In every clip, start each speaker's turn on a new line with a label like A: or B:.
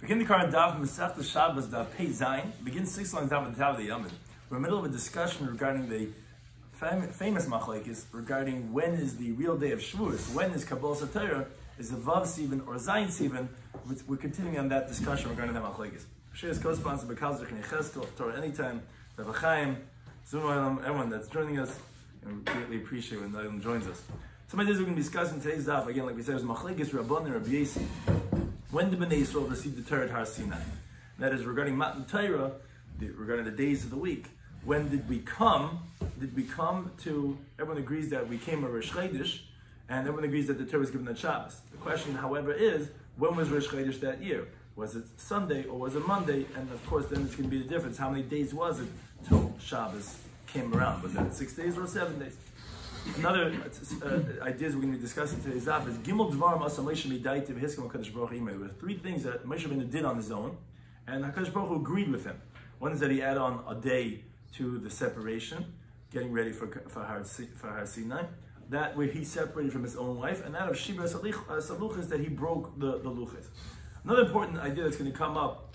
A: Begin the current Daf Masechta Shabbos Daf Pei Zayin. Begin 6 lines down at the top of the Yomid. We're in the middle of a discussion regarding the famous machlekes regarding when is the real day of Shavuos. When is Kabbalah Satira? Is it Vav Sivan or Zayin Sivan? We're continuing on that discussion regarding the machlekes. Shares co-sponsor Bekalzach and Yecheskel Torah Anytime. Rabbi Chaim, Zoom, everyone that's joining us, and we greatly appreciate when everyone joins us. Some ideas we're going to be discussing today's Daf again, like we said, is machlekes Rabban and Rabbi Yesi. When did Bnei Yisrael receive the Torah at Har Sinai? That is regarding Matan Torah, regarding the days of the week. When did we come? Did we come to? Everyone agrees that we came a Rosh Chodesh, and everyone agrees that the Torah was given on Shabbos. The question, however, is when was Rosh Chodesh that year? Was it Sunday or was it Monday? And of course, then it's going to be the difference. How many days was it till Shabbos came around? Was that 6 days or 7 days? Another ideas we're going to be discussing today's Daf is Gimel Dvarim Asam Moshe Midaitiv Hiskim HaKadosh Baruch Hu. There were 3 things that Moshe Rabbeinu did on his own, and HaKadosh Baruch Hu agreed with him. One is that he added on a day to the separation, getting ready for Har Sinai. That where he separated from his own wife, and that of Shibra Saluchas that he broke the luchas. Another important idea that's going to come up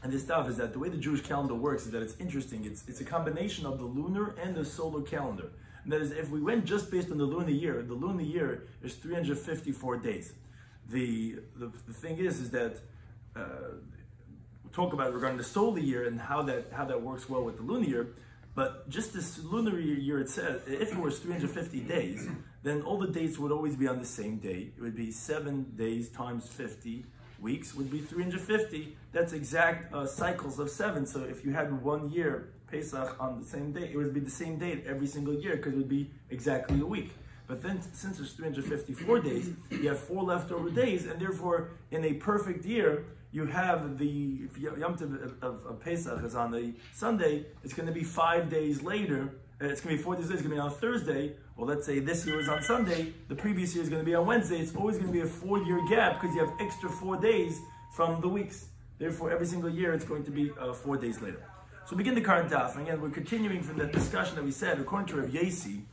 A: in this stuff is that the way the Jewish calendar works is that it's interesting. It's a combination of the lunar and the solar calendar. And that is, if we went just based on the lunar year is 354 days. The thing is that we talk about regarding the solar year and how that works well with the lunar year. But just this lunar year, it says, if it was 350 days, then all the dates would always be on the same day. It would be 7 days times 50 weeks would be 350. That's exact cycles of 7. So if you had 1 year, Pesach, on the same day, it would be the same date every single year because it would be exactly a week. But then, since there's 354 days, you have 4 leftover days, and therefore, in a perfect year, you have the Yom Tov of Pesach is on the Sunday. It's going to be 5 days later. It's going to be 4 days later. It's going to be on Thursday. Well, let's say this year was on Sunday. The previous year is going to be on Wednesday. It's always going to be a 4-year gap because you have extra 4 days from the weeks. Therefore, every single year, it's going to be 4 days later. So we begin the current Daf. And again, we're continuing from that discussion that we said. According to Rabbi Yesi,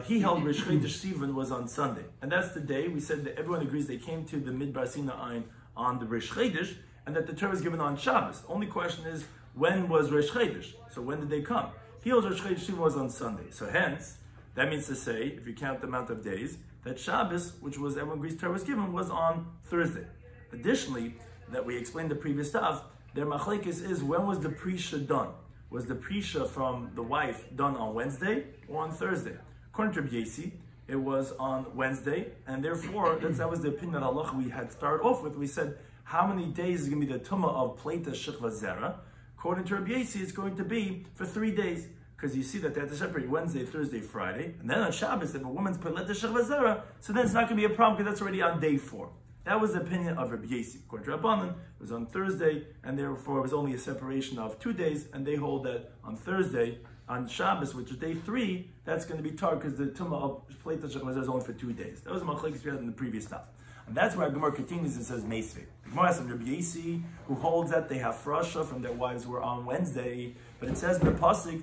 A: he held Rosh Chodesh Sivan was on Sunday. And that's the day we said that everyone agrees they came to the Midbar Sinai on the Rosh Chodesh, and that the Torah was given on Shabbos. The only question is, when was Rosh Chodesh? So when did they come? He holds Rosh Chodesh Sivan was on Sunday. So hence, that means to say, if you count the amount of days, that Shabbos, which was everyone agrees Torah was given, was on Thursday. Additionally, that we explained the previous stuff, their machlekes is, when was the prisha done? Was the prisha from the wife done on Wednesday or on Thursday? According to Rabbi Yesi, it was on Wednesday, and therefore, that was the opinion of Allah we had started off with. We said, how many days is going to be the tumah of Pleita Shechva Zera? According to Rabbi Yesi, it's going to be for 3 days, because you see that they have to separate Wednesday, Thursday, Friday, and then on Shabbos, if a woman's Pleita Shechva Zera, so then it's not going to be a problem, because that's already on day 4. That was the opinion of Rabbi Yesi. According to Rabbanan, it was on Thursday, and therefore it was only a separation of 2 days, and they hold that on Thursday, on Shabbos, which is day 3, that's going to be tar because the tumah of Pleita Shechva Zera is only for 2 days. That was the machlekes we had in the previous stuff. And that's where Gemara continues and says Meisvei. The Gemara has Rabbi Yesi, who holds that they have frasha from their wives who were on Wednesday, but it says in the pasuk,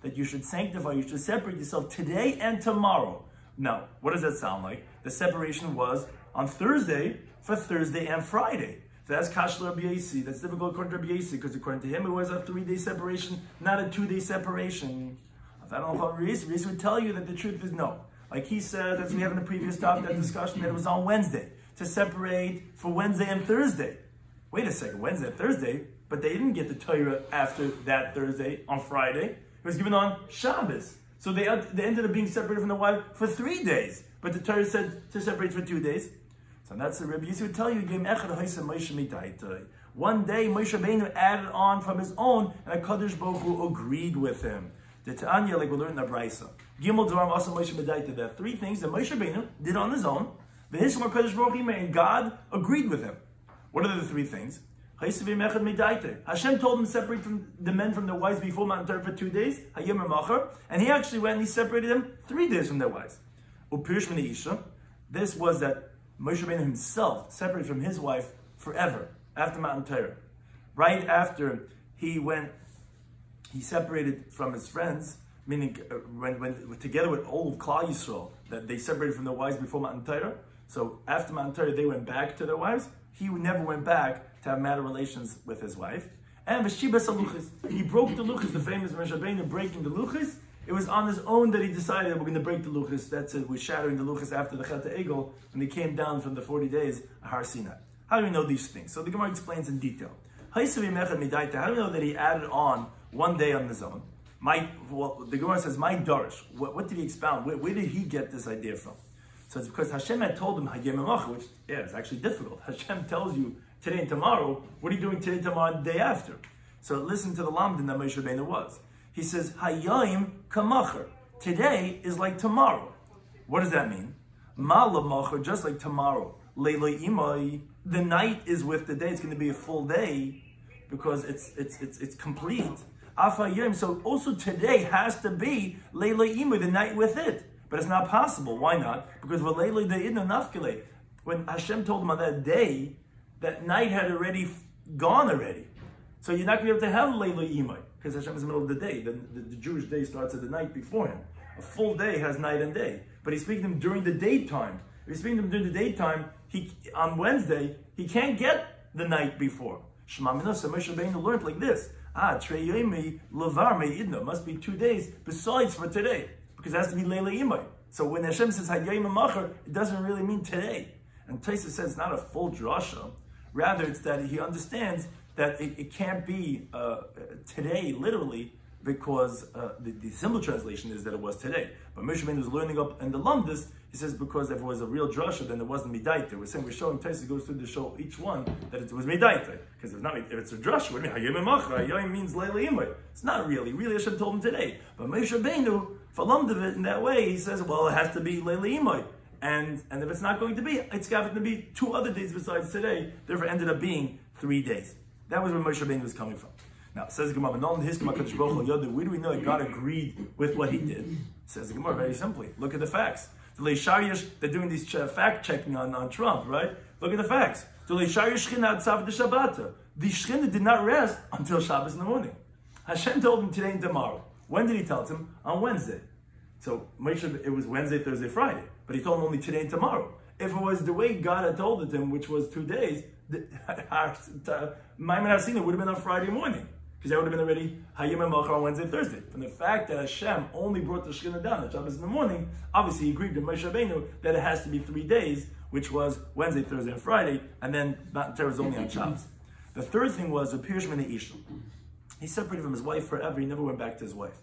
A: that you should sanctify, you should separate yourself today and tomorrow. Now, what does that sound like? The separation was on Thursday for Thursday and Friday. So that's Kashla Rabbi Yesi. That's difficult according to Rabbi Yesi, because according to him, it was a 3-day separation, not a 2-day separation. I don't know if Rabbi Yesi would tell you that the truth is no. Like he said, as we had in the previous topic, that discussion, that it was on Wednesday, to separate for Wednesday and Thursday. Wait a second, Wednesday and Thursday, but they didn't get the Torah after that Thursday on Friday. It was given on Shabbos. So they ended up being separated from the wife for 3 days, but the Torah said to separate for 2 days. So that's the Rabbi Yisi would tell you, one day Moshe Rabbeinu added on from his own, and HaKadosh Baruch Hu agreed with him. The Ta'anya, like we learned in the Brisa. Gimel Dvarim Asam Moshe Midaitiv. There are 3 things that Moshe Rabbeinu did on his own, HaKadosh Baruch Hu, and God agreed with him. What are the 3 things? Hashem told him to separate from the men from their wives before Mount Torah for 2 days, and he actually went and he separated them 3 days from their wives. This was that Moshe Rabbeinu himself separated from his wife forever after Mount Torah. Right after he separated from his friends, meaning when together with all of Klal Yisrael, that they separated from their wives before Mount Torah. So after Mount Torah, they went back to their wives. He never went back to have marital relations with his wife. And V'shibas haluchos, he broke the luchos, the famous Moshe Rabbeinu breaking the luchos. It was on his own that he decided we're going to break the luchos. That's it. We're shattering the luchos after the Chet HaEgel when they came down from the 40 days of Har Sinai. How do we know these things? So the Gemara explains in detail. How do we know that he added on one day on his own? The Gemara says, my Darish. What did he expound? Where did he get this idea from? So it's because Hashem had told him, which, it's actually difficult. Hashem tells you today and tomorrow. What are you doing today, tomorrow, and the day after? So listen to the lamdin that Moshe Rabbeinu was. He says, Hayayim kamacher. Today is like tomorrow. What does that mean? Malamacher, just like tomorrow. Leiloi imai. The night is with the day. It's going to be a full day because it's complete. Afayim. So also today has to be leiloi imai, the night with it. But it's not possible. Why not? Because when Hashem told him on that day, that night had already gone already. So you're not going to be able to have leiloi imai. Because Hashem is in the middle of the day. The Jewish day starts at the night before him. A full day has night and day. But he's speaking to him during the daytime. If he's speaking to him during the daytime, on Wednesday, he can't get the night before. Shema Minasa, Moshe Rabbeinu learned like this. Trei Yomi, Levar Me'idna. Must be 2 days besides for today. Because it has to be Leila Imai. So when Hashem says Hayayim Macher, it doesn't really mean today. And Taisa says it's not a full drasha. Rather, it's that he understands that it can't be today, literally, because the simple translation is that it was today. But Moshe Rabbeinu was learning up in the Lumdus, he says because if it was a real drasha, then it wasn't Midaita. We're showing Taisa goes through to show each one that it was Midaita. Because if it's a drasha, what do you mean? Hayayim Macher, Hayayim means Leila Imai. It's not really. Really, Hashem told him today. But Moshe Rabbeinu, for Lumdus in that way, he says, well, it has to be Leila Imai. And if it's not going to be, it's got to be 2 other days besides today. Therefore, it ended up being 3 days. That was where Moshe Rabbeinu was coming from. Now, says the Gemara, where do we know that God agreed with what he did? Says the Gemara very simply. Look at the facts. They're doing these fact checking on Trump, right? Look at the facts. The Shechina did not rest until Shabbos in the morning. Hashem told him today and tomorrow. When did he tell him? On Wednesday. So it was Wednesday, Thursday, Friday. But he told him only today and tomorrow. If it was the way God had told it him, which was 2 days, Maimon Hasina would have been on Friday morning. Because that would have been already Hayim and Malchar on Wednesday, Thursday. From the fact that Hashem only brought the Shekhinah down at Shabbos in the morning, obviously he agreed with Moshe Rabbeinu that it has to be 3 days, which was Wednesday, Thursday, and Friday, and then Mount Torah was only on Shabbos. The third thing was the Pirush Min Isha. He separated from his wife forever. He never went back to his wife.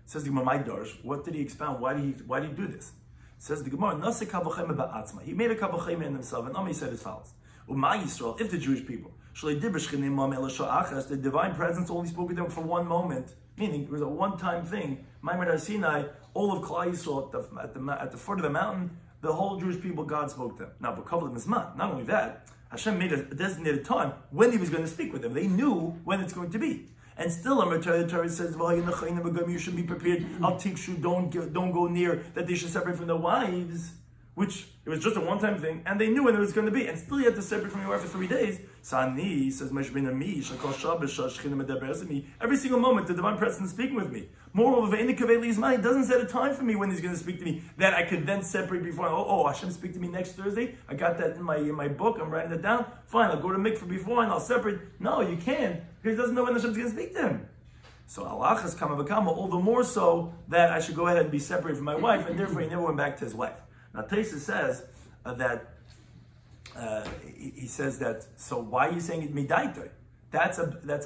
A: Says the Gemara, my Darsh, what did he expound? Why did he do this? Says the Gemara, Nase Kabachema Ba'atzma. He made a Kabachema in himself, and Ami said as follows. Umay Yisrael, if the Jewish people, the divine presence only spoke to them for one moment, meaning it was a one-time thing. Maimon Sinai, all of Klal Yisrael at the foot of the mountain, the whole Jewish people, God spoke to them. Now, not only that, Hashem made a designated time when he was going to speak with them. They knew when it's going to be. And still, the Torah says, you should be prepared. I'll teach you, don't go near, that they should separate from their wives. Which, it was just a one-time thing, and they knew when it was going to be, and still you had to separate from your wife for 3 days. Sani says, every single moment the divine presence is speaking with me. Moreover, he doesn't set a time for me when he's going to speak to me, that I could then separate before. Hashem speak to me next Thursday. I got that in my book, I'm writing it down. Fine, I'll go to mikveh before and I'll separate. No, you can't, because he doesn't know when Hashem's going to speak to him. So Allah has kama v'kama, all the more so that I should go ahead and be separated from my wife, and therefore he never went back to his wife. Now, Taisa says he says that. So why are you saying it midaita? That's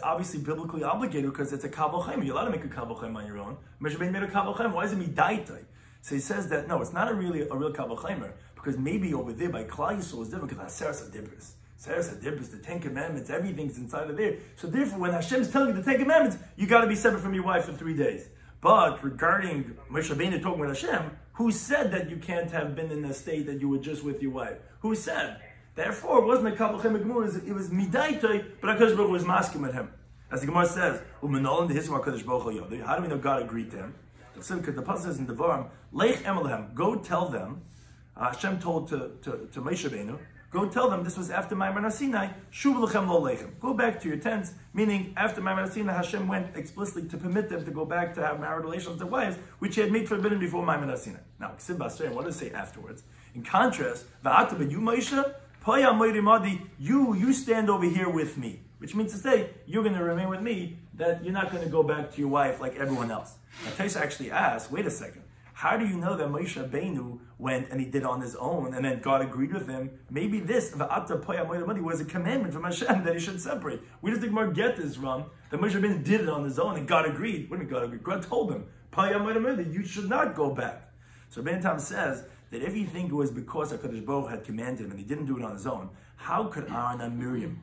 A: obviously biblically obligated because it's a kabel chayim. You're allowed to make a kabel chayim on your own. Moshe made a kabel chayim. Why is it midaita? So he says that no, it's not a real kabel chayim because maybe over there by Klal Yisrael is different because Aseres Adibris. Aseres Adibris, the 10 Commandments, everything's inside of there. So therefore, when Hashem's telling you the 10 Commandments, you got to be separate from your wife for 3 days. But regarding Moshe Rabbeinu talking with Hashem, who said that you can't have been in a state that you were just with your wife? Who said? Therefore, it wasn't a kabel chayim gemur, it was midaitoi, but HaKadosh Baruch Hu was masking with him. As the Gemara says, U'menol in the Hisma HaKadosh Baruch Hu. How do we know God agreed to him? Because the Pasuk says in Devarim, Leich Emelahem, go tell them, Hashem told to Moshe Rabbeinu, Go tell them this was after Ma'amar Sinai. Shuv lechem lo lechem. Go back to your tents. Meaning, after Ma'amar Sinai, Hashem went explicitly to permit them to go back to have marital relations with their wives, which He had made forbidden before Ma'amar Sinai. Now, what does it say afterwards? In contrast, you Moshe, you stand over here with me, which means to say you're going to remain with me. That you're not going to go back to your wife like everyone else. Now, Taisa actually asked, wait a second. How do you know that Moshe Rabbeinu went and he did on his own and then God agreed with him? Maybe this was a commandment from Hashem that he should separate. We just think more get this from that Moshe Rabbeinu did it on his own and God agreed. What do you mean God agreed? God told him, you should not go back. So Ben Tam says that if you think it was because HaKadosh Baruch Hu had commanded him and he didn't do it on his own, how could Aaron and Miriam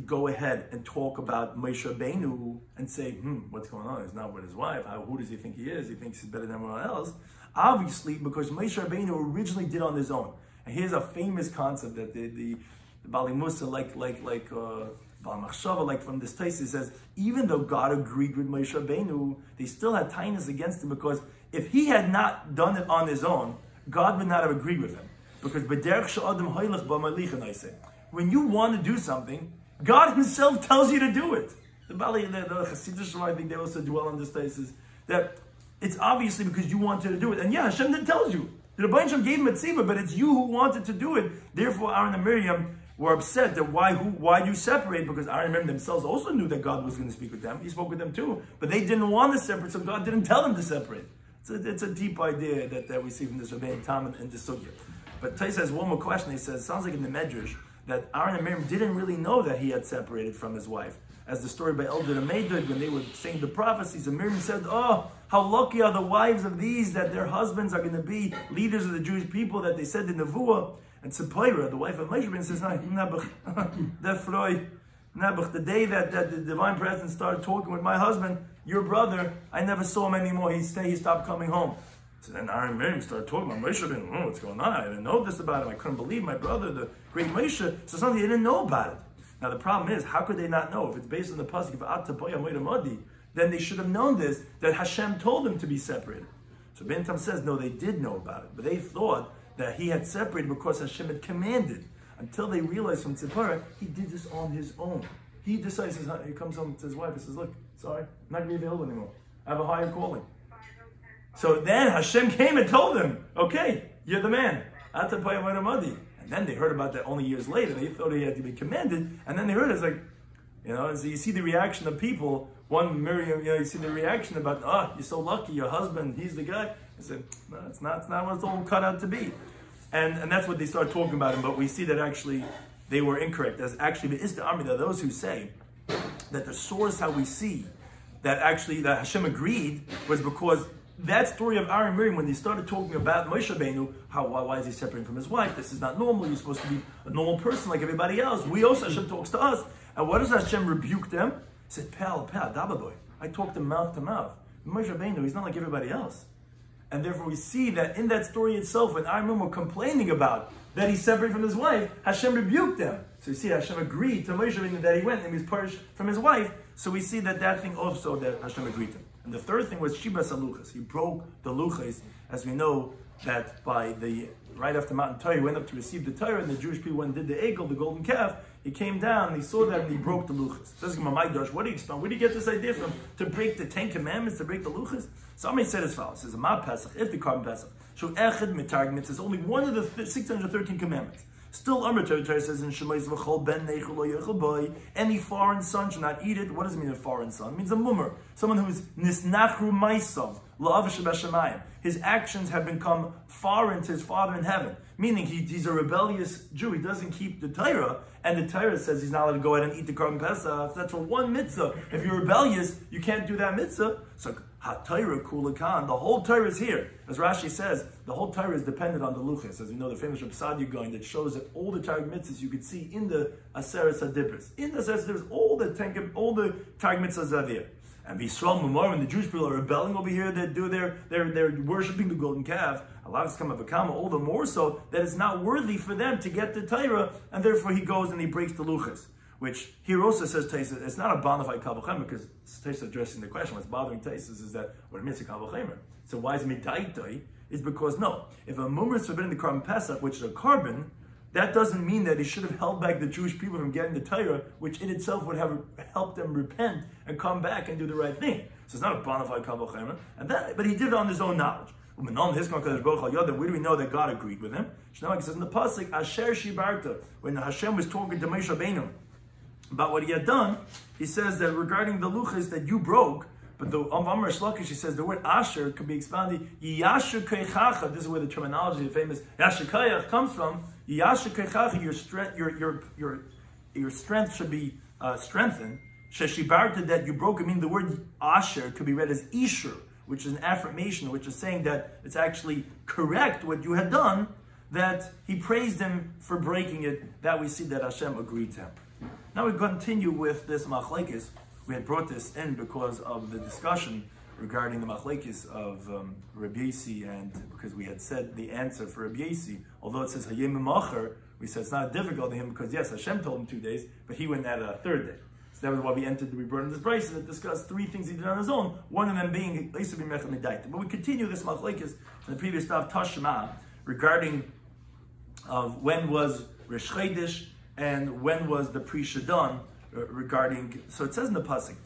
A: go ahead and talk about Moshe Rabbeinu and say, what's going on? He's not with his wife. Who does he think he is? He thinks he's better than everyone else. Obviously, because Moshe Rabbeinu originally did on his own. And here's a famous concept that the Bali Musa, like Bal Machshava, like from this place, he says, even though God agreed with Moshe Rabbeinu, they still had tightness against him because if he had not done it on his own, God would not have agreed with him. Because when you want to do something, God Himself tells you to do it. The Hasidic, I think they also dwell on this thesis that it's obviously because you wanted to do it. And yeah, Hashem then tells you. The Rebbeinu Shem gave him a tzibah, but it's you who wanted to do it. Therefore, Aaron and Miriam were upset that why you separate? Because Aaron and Miriam themselves also knew that God was going to speak with them. He spoke with them too, but they didn't want to separate, so God didn't tell them to separate. It's a deep idea that we see from this Rebbeinu Tam and the Sugya. But Tais has one more question. He says, it sounds like in the Medrash that Aaron and Miriam didn't really know that he had separated from his wife. As the story by Eldad and Medad, when they were saying the prophecies, and Miriam said, oh, how lucky are the wives of these that their husbands are going to be leaders of the Jewish people, that they said in Nevuah. And Tzipora, the wife of Moshe, says, the day that the divine presence started talking with my husband, your brother, I never saw him anymore. He stopped coming home. So then Aaron and Miriam started talking about Moshe. What's going on? I didn't know this about him. I couldn't believe my brother, the great Moshe. So something they didn't know about it. Now the problem is, how could they not know? If it's based on the pasuk of Atta Poya Moida Modi, then they should have known this, that Hashem told them to be separated. So Ben Tam says, no, they did know about it. But they thought that he had separated because Hashem had commanded. Until they realized from Tzipora, he did this on his own. He decides, he comes home to his wife and says, look, sorry, I'm not going to be available anymore. I have a higher calling. So then Hashem came and told them, okay, you're the man. Atta Poya Moida Modi. And then they heard about that only years later. They thought he had to be commanded. And then they heard it. It's like, and so you see the reaction of people. One Miriam, you see the reaction about, you're so lucky, your husband, he's the guy. I said, no, it's not what it's all cut out to be. And that's what they started talking about him. But we see that actually they were incorrect. There's actually, there is the army, there are those who say that the source how we see that actually that Hashem agreed was because that story of Aaron and Miriam, when they started talking about Moshe Rabbeinu, why is he separating from his wife? This is not normal. You're supposed to be a normal person like everybody else. We also, Hashem talks to us. And what does Hashem rebuke them? He said, Pal, Dababoy. I talk to mouth. Moshe Rabbeinu, he's not like everybody else. And therefore we see that in that story itself, when Aaron and Miriam were complaining about that he's separated from his wife, Hashem rebuked them. So you see Hashem agreed to Moshe Rabbeinu that he went and he was purged from his wife. So we see that thing also that Hashem agreed to him. And the third thing was Shibas HaLuchas. He broke the Luchas, as we know that right after Mount Torah, he went up to receive the Torah, and the Jewish people went and did the Egel, the golden calf. He came down, and he saw that, and he broke the Luchas. Says Mamaidosh, what do you explain? Where do you get this idea from? To break the 10 Commandments, to break the Luchas? Somebody said as follows, says, Ma Pesach, if the Karban Pesach, so Echad Mitargim, says only one of the 613 commandments. Still, Amr Torah says in Shemais v'chol ben neichel lo yechel boy, any foreign son should not eat it. What does it mean, a foreign son? It means a mummer, someone who is nisnachru maisav, la'av shebashamayim. His actions have become foreign to his Father in heaven. Meaning he's a rebellious Jew. He doesn't keep the Torah, and the Torah says he's not allowed to go ahead and eat the Karban Pesach. That's for one mitzvah. If you're rebellious, you can't do that mitzvah. So ha-Torah kulakan, the whole Torah is here. As Rashi says, the whole Torah is dependent on the Luchas. As we know, the famous Reb Sadia going that shows that all the Torah mitzvahs you could see in the Aseret HaDibros. In the Aseret HaDibros, all the Torah mitzvahs are there. And Yisrael Mumar, when the Jewish people are rebelling over here, they're worshiping the golden calf. A lot of come of Akama, all the more so that it's not worthy for them to get the Torah, and therefore he goes and he breaks the Luchas. Which here also says Taisa, it's not a bonafide Kavachim, because Taisa addressing the question. What's bothering Taisa is that what it means to Kavachim. So why is Midaitoi? Is because no, if a mummer is forbidden the Karban Pesach, which is a carbon, that doesn't mean that he should have held back the Jewish people from getting the Torah, which in itself would have helped them repent and come back and do the right thing. So it's not a bona fide kal v'chomer, but he did it on his own knowledge. Where do we know that God agreed with him? It says in the pasuk, Asher Shibarta, when Hashem was talking to Moshe Rabbeinu about what he had done, he says that regarding the luchas that you broke, but the Amar Shlakish, he says the word Asher could be expanded, Yasher Keichacha, this is where the terminology, the famous Yasher Keiach comes from, Yasher Keichacha, your strength should be strengthened. Sheshibarta, that you broke, I mean the word Asher could be read as Ishur, which is an affirmation, which is saying that it's actually correct what you had done, that he praised him for breaking it, that we see that Hashem agreed to him. Now we continue with this machlekes. We had brought this in because of the discussion regarding the machlekes of Rabbi Yossi, and because we had said the answer for Rabbi Yossi, although it says Hayem Macher, we said it's not difficult to him because yes, Hashem told him 2 days, but he went at a third day. So that was why we brought in this brayso that discussed 3 things he did on his own, one of them being Leisa B'Mechel Medaita. But we continue this machlekes in the previous Daf Tashma regarding of when was Rish Chodesh and when was the Prisha done regarding. So it says in the pasuk,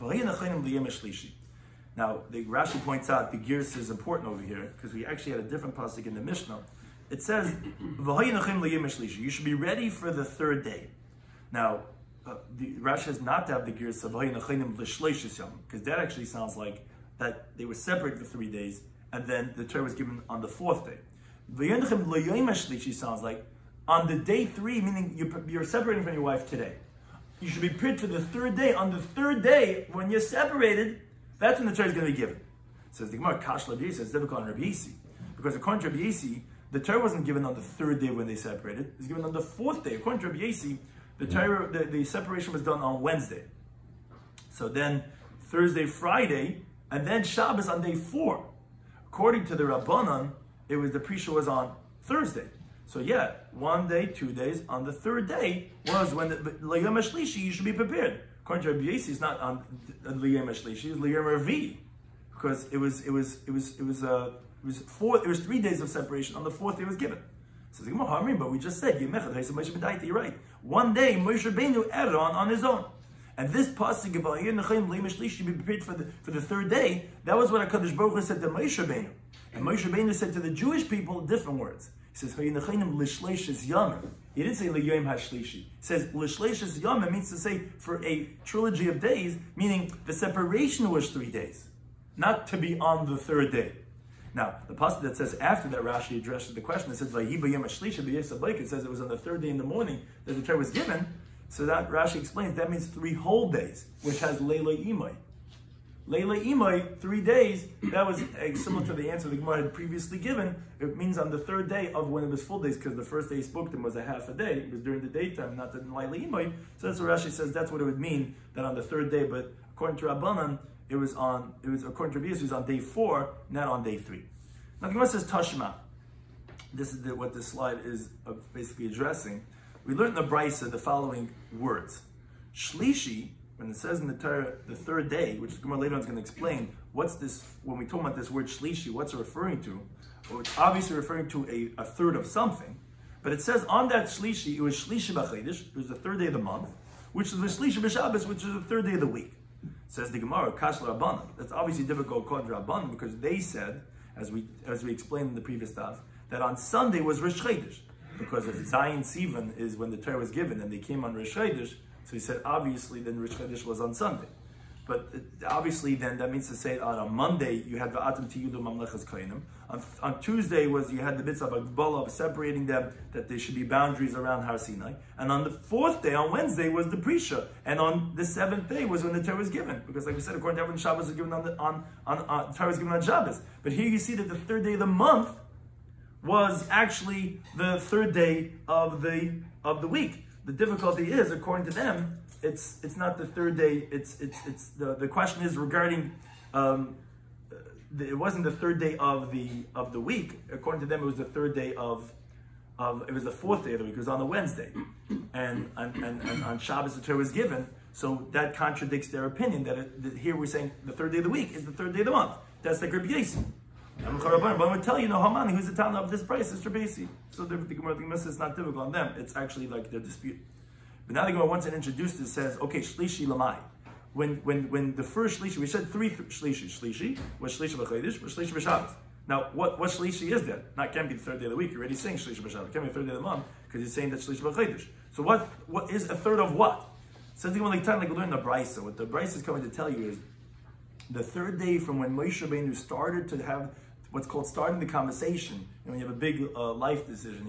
A: now the Rashi points out the Girs is important over here because we actually had a different pasuk in the Mishnah. It says you should be ready for the 3rd day. Now the Rashi has not to have the Girs because that actually sounds like that they were separated for 3 days and then the Torah was given on the 4th day. Sounds like on the day 3, meaning you're separating from your wife today. You should be prepared for the 3rd day. On the 3rd day, when you're separated, that's when the Torah is going to be given. Says the Gemara, Kash Rabbi Yossi, it's difficult on Rabbi Yossi. Because according to Rabbi Yossi, the Torah wasn't given on the 3rd day when they separated. It was given on the 4th day. According to Rabbi Yossi, the Torah, the separation was done on Wednesday. So then Thursday, Friday, and then Shabbos on day 4. According to the Rabbanan, the Prisha was on Thursday. So yeah, 1 day, 2 days. On the 3rd day was when the L'yom HaShlishi, you should be prepared. According to Rabbi Yossi, it's not on L'yom HaShlishi, it's L'yom HaRavi, because it was 3 days of separation. On the 4th day it was given. So the Gemara, but we just said you're right. 1 day Moshe Rabbeinu added on his own. And this pasuk about should be prepared for the 3rd day. That was what HaKadosh Baruch Hu said to Moshe Rabbeinu. And Moshe Rabbeinu said to the Jewish people different words. He says, he didn't say L'yom HaShlishi. He says L'shleishes Yom means to say for a trilogy of days, meaning the separation was 3 days, not to be on the 3rd day. Now, the pasuk that says after that Rashi addresses the question, it says Vayhi b'yom HaShlishi b'yesablik. It says it was on the 3rd day in the morning that the Torah was given. So that Rashi explains that means 3 whole days, which has Leila Imai. Leila Imai, 3 days, that was similar to the answer the Gemara had previously given. It means on the 3rd day of when it was full days, because the first day he spoke to him was a half a day. It was during the daytime, not the Leila Imai. So that's what Rashi says, that's what it would mean, that on the 3rd day. But according to Rabbanan, according to Rabbi Yossi, it was on day 4, not on day 3. Now the Gemara says Tashma. This is what this slide is basically addressing. We learned in the Brisa the following words. Shlishi, when it says in the Torah, the 3rd day, which Gemara later on is going to explain, what's this, when we talk about this word shlishi, what's it referring to? Well, it's obviously referring to a 3rd of something, but it says on that shlishi, it was shlishi b'chodesh, it was the 3rd day of the month, which is the shlishi b'Shabbos, which is the 3rd day of the week. Says the Gemara, Kash Rabbanan. That's obviously difficult according to Rabbanan, because they said, as we explained in the previous stuff, that on Sunday was Rish Chodesh, because if Zion Sivan is when the Torah was given, and they came on Rish Chodesh. So he said, obviously, then Rish Chodesh was on Sunday. But obviously, then that means to say on a Monday, you had the Atam Tiyudu Mamlechas Kohenim. On Tuesday, you had the mitzvah of Agbola, of separating them, that there should be boundaries around Har Sinai. And on the 4th day, on Wednesday, was the Prisha. And on the 7th day was when the Torah was given. Because like we said, according to everyone, Shabbos was given Torah was given on Shabbos. But here you see that the 3rd day of the month was actually the 3rd day of the week. The difficulty is, according to them, it's not the 3rd day. The question is regarding it wasn't the 3rd day of the week. According to them, it was the 3rd day of it was the 4th day of the week. It was on the Wednesday, and on Shabbos the Torah was given. So that contradicts their opinion that here we're saying the 3rd day of the week is the 3rd day of the month. That's like Rabbi Yossi. But I would tell you, Hamani, who's the town of this price, is Trebesi. So the Gemara is not difficult on them. It's actually like their dispute. But now the Gemara wants to introduce this, says, okay, Shlishi Lamai. When the first Shlishi, we said three Shlishi. Shlishi was Shlishi B'Chodesh, was Shlishi B'Shabbat. Now, what Shlishi is that? Not can't be the third day of the week. You're already saying Shlishi B'Shabbat. It can't be the third day of the month because you're saying that Shlishi B'Chodesh. So what is a third of what? Says the Gemara like we learn the Brisa. What the Brisa is coming to tell you is the third day from when Moshe Rabbeinu started to have what's called starting the conversation. When you have a big life decision,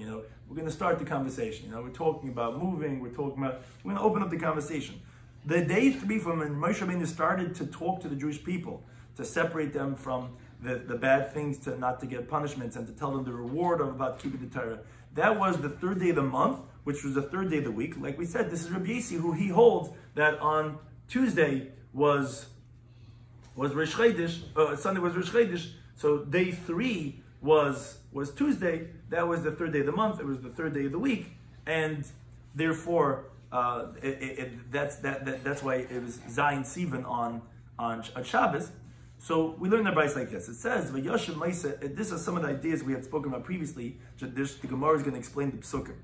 A: we're going to start the conversation. We're talking about moving. We're going to open up the conversation. The day 3 from when Moshe Rabbeinu started to talk to the Jewish people, to separate them from the bad things, to not to get punishments, and to tell them the reward of about keeping the Torah. That was the third day of the month, which was the third day of the week. Like we said, this is Rabbi Yossi, who he holds that on Tuesday was Rosh Chodesh, Sunday was Rosh Chodesh. So day 3 was Tuesday. That was the third day of the month. It was the third day of the week, and therefore that's why it was Zayin Sivan on Shabbos. So we learn the Brisa like this. It says, "Vayashem Ma'aseh." This is some of the ideas we had spoken about previously. The Gemara is going to explain the Psukim.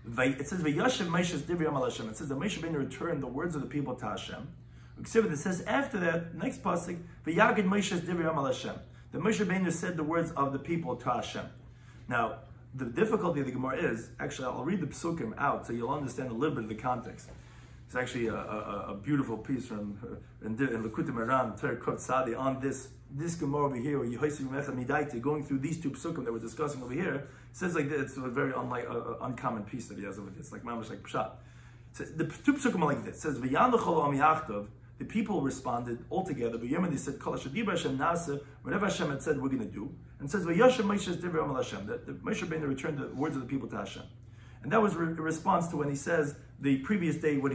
A: It says, "Vayashem Ma'aseh Divrei Amal Hashem." It says that Moshe Rabbeinu returned the words of the people to Hashem. It says after that, next pasuk, "Vayagid Moshe Divrei Amal Hashem." The Moshe Rabbeinu said the words of the people to Hashem. Now, the difficulty of the Gemara is, actually, I'll read the Psukim out so you'll understand a little bit of the context. It's actually a beautiful piece from in Likutei Moharan, Terkot Sadi, on this Gemara over here, going through these two Psukim that we're discussing over here. It says like this, it's a very uncommon piece that he has over this, like Mamash, like Pshat. So the two Psukim are like this. It says, the people responded all together. But Yomim, they said, whatever Hashem had said, we're going to do. And it says, that Moshe Rabbeinu returned the words of the people to Hashem. And that was a response to when he says the previous day what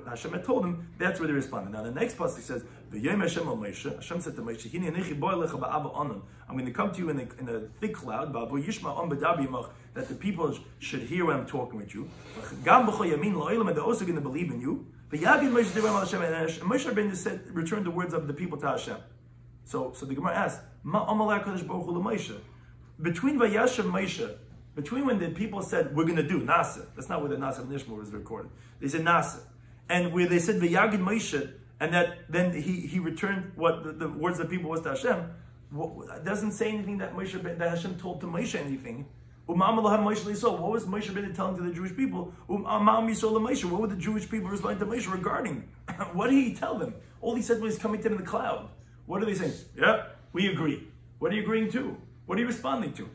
A: Hashem had told him. That's where they responded. Now the next pasuk says, Hashem said to Moshe, I'm going to come to you in a thick cloud, that the people should hear when I'm talking with you. And they're also going to believe in you. And Moshe Rabbeinu said, return the words of the people to Hashem. So the Gemara asks, between Vayashem Moshe, between when the people said, we're going to do Nasa, that's not where the Nasa of Nishma was recorded. They said Nasa. And where they said Vayagid Moshe, and that then he returned what the words of the people was to Hashem, doesn't say anything that that Hashem told to Moshe anything. What was Moshe Rabbeinu telling to the Jewish people? What were the Jewish people responding to Moshe regarding? What did he tell them? All he said was he's coming to them in the cloud. What are they saying? Yeah, we agree. What are you agreeing to? What are you responding to?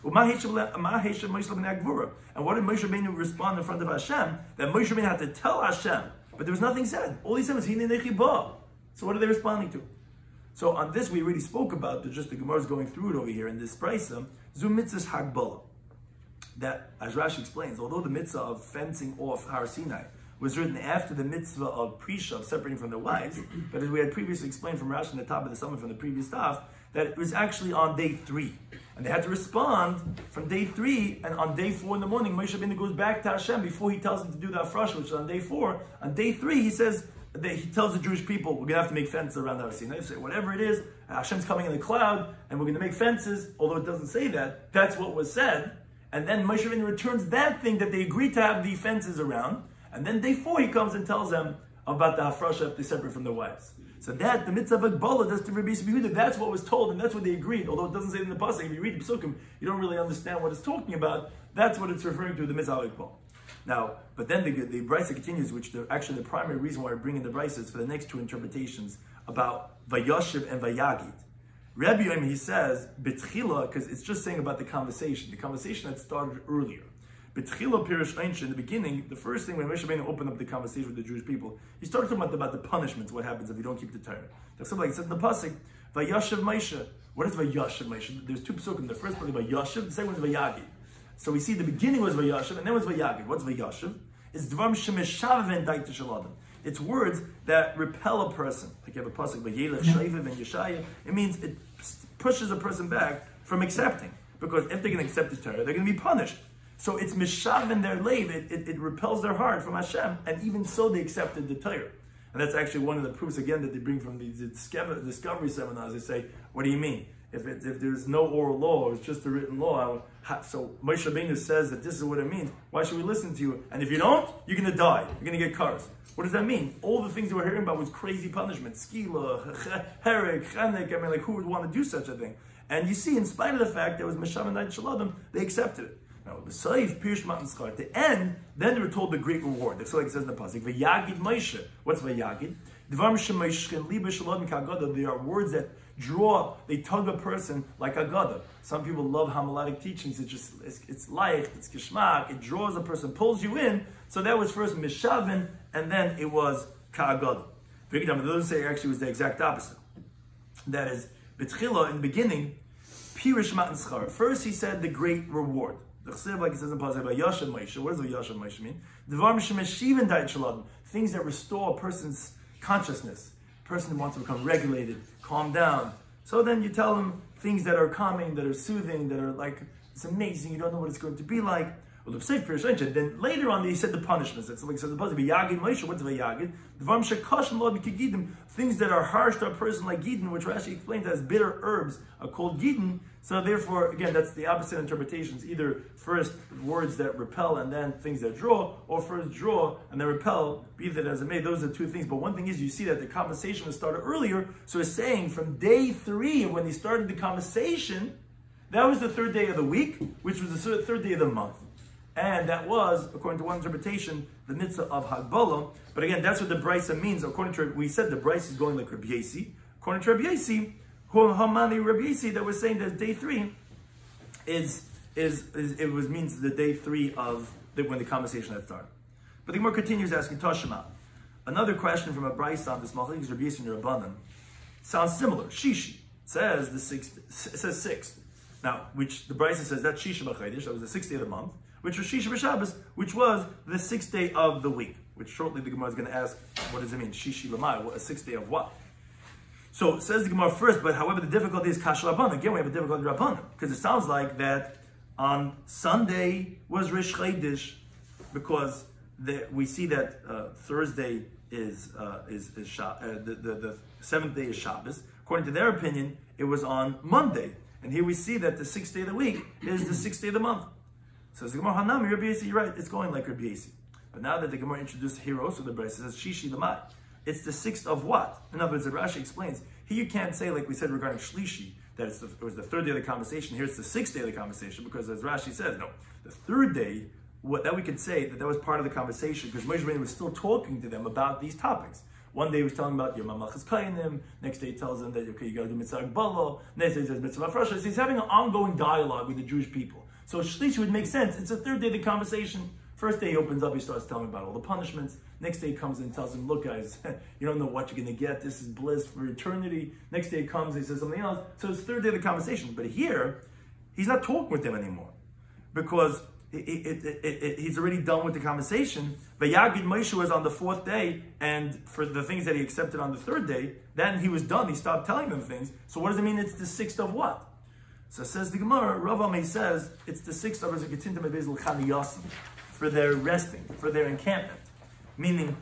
A: And what did Moshe Rabbeinu respond in front of Hashem? That Moshe Rabbeinu had to tell Hashem, but there was nothing said. All he said was Hinei Nechi Ba. So what are they responding to? So on this we already spoke about. The Gemara is going through it over here in this Brisa. Zu mitzvahs Hagbala. That, as Rashi explains, although the mitzvah of fencing off Har Sinai was written after the mitzvah of Prisha, of separating from their wives, but as we had previously explained from Rashi in the top of the summit from the previous Daf, that it was actually on day 3. And they had to respond from day 3, and on day 4 in the morning, Moshe Rabbeinu goes back to Hashem before he tells them to do the Afrasha, which is on day 4. On day 3, he says, he tells the Jewish people, we're going to have to make fences around Har Sinai. They say, whatever it is, Hashem's coming in the cloud, and we're going to make fences, although it doesn't say that. That's what was said. And then Moshe Rabbeinu returns that thing that they agreed to have the fences around. And then day 4 he comes and tells them about the Hafrasha if they separate from their wives. So that, the mitzvah of Agbala, that's the Rabbi Yehuda, that's what was told and that's what they agreed. Although it doesn't say it in the pasuk, if you read the Psukim, you don't really understand what it's talking about. That's what it's referring to, the mitzvah of Agbala. Now, but then the Brisa continues, which actually the primary reason why we're bringing the Brisa is for the next 2 interpretations about Vayashiv and Vayagid. Rabbi Yomi, he says, B'tchila, because it's just saying about the conversation that started earlier. B'tchila Pirish Einsha, in the beginning, the first thing when Moshe Rabbeinu opened up the conversation with the Jewish people, he started talking about the punishments, what happens if you don't keep the Torah. That's something like it says in the pasuk, Vayashiv Moshe. What is Vayashiv Moshe? There's 2 psukim. The first one is Vayashiv, the second one is Vayagid. So we see the beginning was Vayashiv, and then was Vayagid. What's Vayashiv? It's Dvarim Shemeshav Daita Shaladam. It's words that repel a person. Like you have a pasuk, Vayelech Shaiviv and Yeshaya. It means it pushes a person back from accepting. Because if they're going to accept the Torah, they're going to be punished. So it's mishav in their lave, it repels their heart from Hashem, and even so they accepted the Torah. And that's actually one of the proofs, again, that they bring from these discovery seminars. They say, what do you mean? if there's no oral law, or it's just a written law, so Moshe Rabbeinu says that this is what it means. Why should we listen to you? And if you don't, you're going to die. You're going to get cursed. What does that mean? All the things that we're hearing about with crazy punishment, skila, herek, chanek, I mean, like, who would want to do such a thing? And you see, in spite of the fact there was Meshav and Shaladim, they accepted it. Now, the Saif, Pirsh Matan Schar, at the end, then they were told the great reward. That's like it says in the Pasuk. V'yagid Moshe. What's V'yagid? Dvar Shemoshchen Liba Shalom Kagada. They are words that draw, they tug a person like Agada. Some people love Hamalatic teachings. It's light, it's Kishmak, it draws a person, pulls you in. So that was first Mishavin, and then it was Kagada. It doesn't say actually it was the exact opposite. That is, B'tchila, in the beginning, Pirish Matan Schar. First he said the great reward. The Chsiv, like it says in Pasuk, Vayashem Moshe. What does Vayashem Moshe mean? Dvar Shemeshivin Dait Shalom. Things that restore a person's consciousness. A person wants to become regulated, calm down. So then you tell them things that are calming, that are soothing, that are like, it's amazing, you don't know what it's going to be like. Then later on, they said the punishments. That's like it says in the Pasuk, V'yagid Moshe. What's V'yagid? Dvar Shekashim Lo B'Kigidim. Things that are harsh to a person like Gidin, which Rashi explains as bitter herbs are called Gidin. So therefore, again, that's the opposite interpretations. Either first words that repel and then things that draw, or first draw and then repel, be that as it may. Those are two things. But one thing is, you see that the conversation was started earlier. So it's saying from day 3, when they started the conversation, that was the 3rd day of the week, which was the 3rd day of the month. And that was, according to one interpretation, the mitzvah of Hagbalah. But again, that's what the Brisa means. According to, we said the Brisa is going like Rabbi Yasi. According to Rabbi Yasi, Hamani Rabbi Yasi, that was saying that day 3 means the day 3 of when the conversation had started. But the Gemara continues asking Tashima. Another question from a Brisa on this Malchik is Rabbi Yasi and Rabbanan. Sounds similar. Shishi. It says the 6th. It says 6th. Now, which the Brisa says that's Shisha B'Chaydish, that was the 6th day of the month, which was Shisha B'Shabbos, which was the 6th day of the week. Which shortly the Gemara is going to ask, what does it mean? Shishi Lamai, a 6th day of what? So it says the Gemara first, but however the difficulty is Kash Rabbanan. Again, we have a difficulty with Rabbanan, because it sounds like that on Sunday was Rish Chaydish, because we see that Thursday is the 7th day is Shabbos. According to their opinion, it was on Monday. And here we see that the 6th day of the week is the 6th day of the month. So the Gemara Hanami, Rabbi Yasi, you're right, it's going like Rabbi Yasi. But now that the Gemara introduced here also the Brisa, says Shishi Lamai. It's the 6th of what? In other words, the Rashi explains, here you can't say, like we said regarding Shlishi, that it was the 3rd day of the conversation. Here it's the 6th day of the conversation, because as Rashi says, no, the 3rd day, that we could say that was part of the conversation, because Moshe Rabbeinu was still talking to them about these topics. One day he was telling about your mamachas kainim. Next day he tells them that okay, you got to do mitzvah balo. Next day he says mitzvah frasha. So he's having an ongoing dialogue with the Jewish people. So Shlishi would make sense. It's the 3rd day of the conversation. First day he opens up, he starts telling about all the punishments. Next day he comes in and tells them, look guys, you don't know what you're going to get. This is bliss for eternity. Next day he comes, he says something else. So it's the 3rd day of the conversation. But here, he's not talking with them anymore, because he's already done with the conversation. Vayagid Moshe was on the 4th day, and for the things that he accepted on the 3rd day, then he was done. He stopped telling them things. So what does it mean? It's the 6th of what? So says the Gemara, Rav Amei says it's the 6th of Ezekah Bezel Chaniyasim, for their resting, for their encampment. Meaning,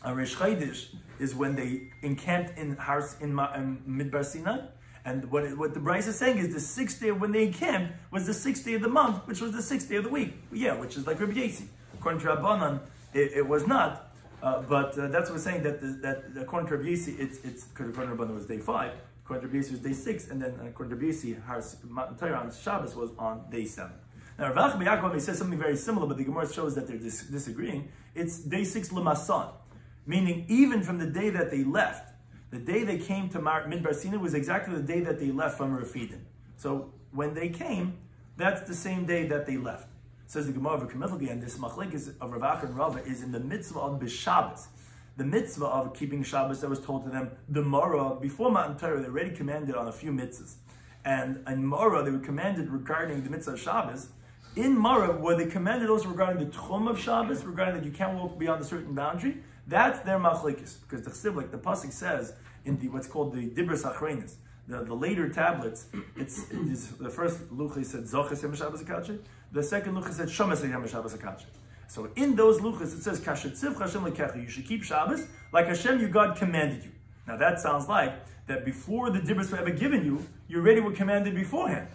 A: a Rish Chaydish is when they encamped in Midbar Sinai. And what the Brisa is saying is the 6th day when they encamped was the 6th day of the month, which was the 6th day of the week. Yeah, which is like Rabbi Yasi. According to Rabbanan, it was not. But that's what we're saying, that according to Rabbi Yasi, it's because according to Rabbanan it was day 5. According to Rabbi Yasi it was day 6. And then according to Rabbi Yasi, Matan Torah on Shabbos was on day 7. Now Rav Achim Yaakov says something very similar, but the Gemara shows that they're disagreeing. It's day 6 L'masan. Meaning even from the day that they left, the day they came to Midbar Sinai was exactly the day that they left from Refidim. So when they came, that's the same day that they left. Says the Gemara of Kamilgi, and this machlekes of Rav and Rava is in the mitzvah of B'Shabbos. The mitzvah of keeping Shabbos that was told to them, the Mara, before Matan Torah, they already commanded on a few mitzvahs. And in Mara, they were commanded regarding the mitzvah of Shabbos. In Mara, where they commanded also regarding the Tchum of Shabbos, regarding that you can't walk beyond a certain boundary, that's their machlekes. Because the Chsiv, like the Pasuk says, in the what's called the Dibros Achreinis, the later tablets, it's the first luchas said Zoches Yom Shabbos Akache, the second luchas said Shomes Yom Shabbos Akache. So in those luchas it says Kashet Tzivcha Hashem Lekecha, you should keep Shabbos like Hashem your God commanded you. Now that sounds like that before the dibros were ever given you, you already were commanded beforehand.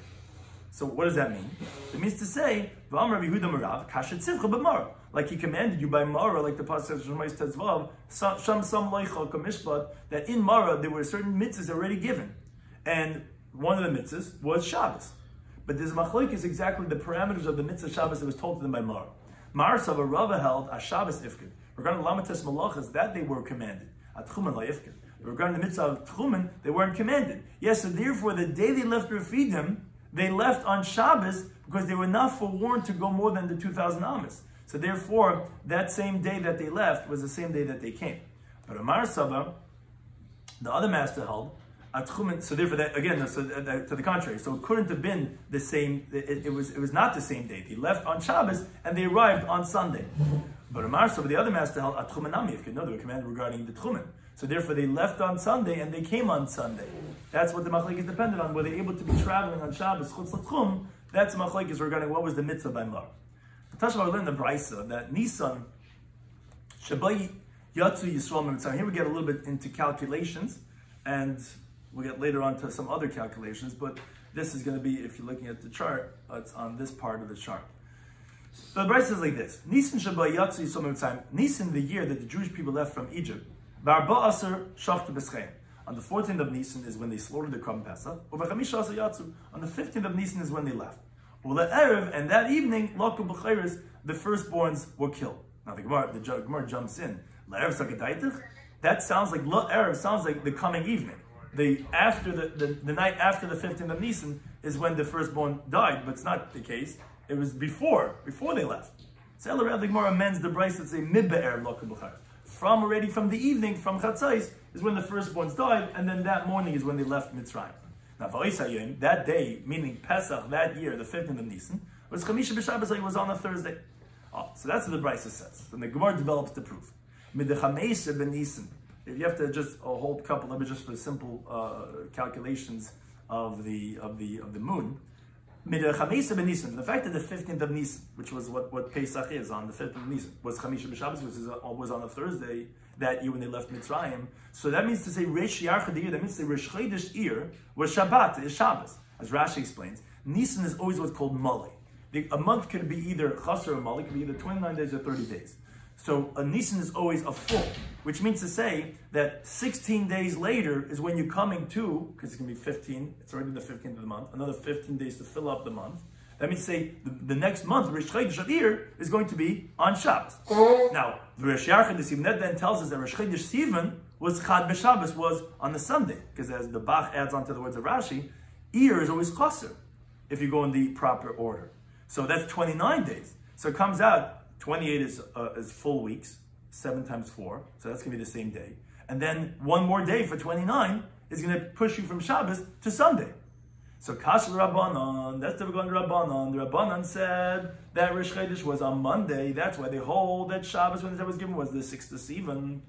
A: So what does that mean? It means to say, like he commanded you by Mara, like the pasuk says, that in Mara there were certain mitzvahs already given. And one of the mitzvahs was Shabbos. But this machlokes exactly the parameters of the mitzvah Shabbos that was told to them by Mara. Mara Sava Rava held a Shabbos ifkid. Regarding Lamates Malachas, that they were commanded. At Tchumen la ifkid. Regarding the mitzvah of Tchumen, they weren't commanded. Yes, so therefore the day they left Refidim, they left on Shabbos because they were not forewarned to go more than the 2,000 Amos. So therefore, that same day that they left was the same day that they came. But Amar Sava, the other master held, at Tchumen, so therefore, that, again, to the contrary. So it couldn't have been the same, it was not the same day. They left on Shabbos and they arrived on Sunday. But Amar Sava, the other master held, at Tchumen Nami, if you know, they were commanded regarding the Tchumen. So therefore, they left on Sunday and they came on Sunday. That's what the machlokes depended on. Were they able to be traveling on Shabbos chutz l'tchum? That's machlokes regarding what was the mitzvah by Mar. The Tashma learned the brisa that Nisan Shabai Yatsu Yisrael Mitzrayim. Here we get a little bit into calculations, and we'll get later on to some other calculations. But this is going to be, if you're looking at the chart, it's on this part of the chart. So the brisa is like this: Nisan Shabai Yatsu Yisrael Mitzrayim. Nisan, the year that the Jewish people left from Egypt. Barba Aser Shachta B'Schem. On the 14th of Nisan is when they slaughtered the Korban Pesach. On the 15th of Nisan is when they left. And that evening, the firstborns were killed. Now the Gemara jumps in. That sounds like Erev sounds like the coming evening. The night after the 15th of Nisan is when the firstborn died, but it's not the case. It was before they left. So the Gemara amends the brayso that say mid be'erev lokal b'chayres. From the evening, from Chatzais, is when the firstborns died, and then that morning is when they left Mitzrayim. Now, that day, meaning Pesach, that year, the 15th of Nisan, was Chamisha B'Shabbos, it was on a Thursday. So that's what the brisa says. And the Gemara develops the proof. Mid'chameisha b'Nisan. If you have to just a whole couple, let me just for simple calculations of the moon. Mid'chameisha b'Nisan. The fact that the 15th of Nisan, which was what Pesach is on the 15th of Nisan, was Chamisha B'Shabbos, which was on a Thursday that year when they left Mitzrayim. So that means to say Reish Yarchad Iyar, that means to say Reish Chodesh Iyar was Shabbat, is Shabbos. As Rashi explains, Nisan is always what's called Malay. A month could be either Chasar or Malay, it could be either 29 days or 30 days. So a Nisan is always a full, which means to say that 16 days later is when you're coming to, because it's going to be 15, it's already the 15th of the month, another 15 days to fill up the month. That means say the next month, Rish Chodesh Iyar, is going to be on Shabbos. Now, the Rish Yarchad Sivan then tells us that Rish Chodesh Sivan was Chad B'Shabbos, was on the Sunday, because as the Bach adds on to the words of Rashi, Iyar is always Chaser, if you go in the proper order. So that's 29 days. So it comes out, 28 is full weeks, 7 times 4, so that's going to be the same day. And then one more day for 29 is going to push you from Shabbos to Sunday. So Kashal Rabbanon, that's the Rabbanon. The Rabbanon said that Rish Chodesh was on Monday. That's why they hold that Shabbos when the was given was the 6th of Sivan.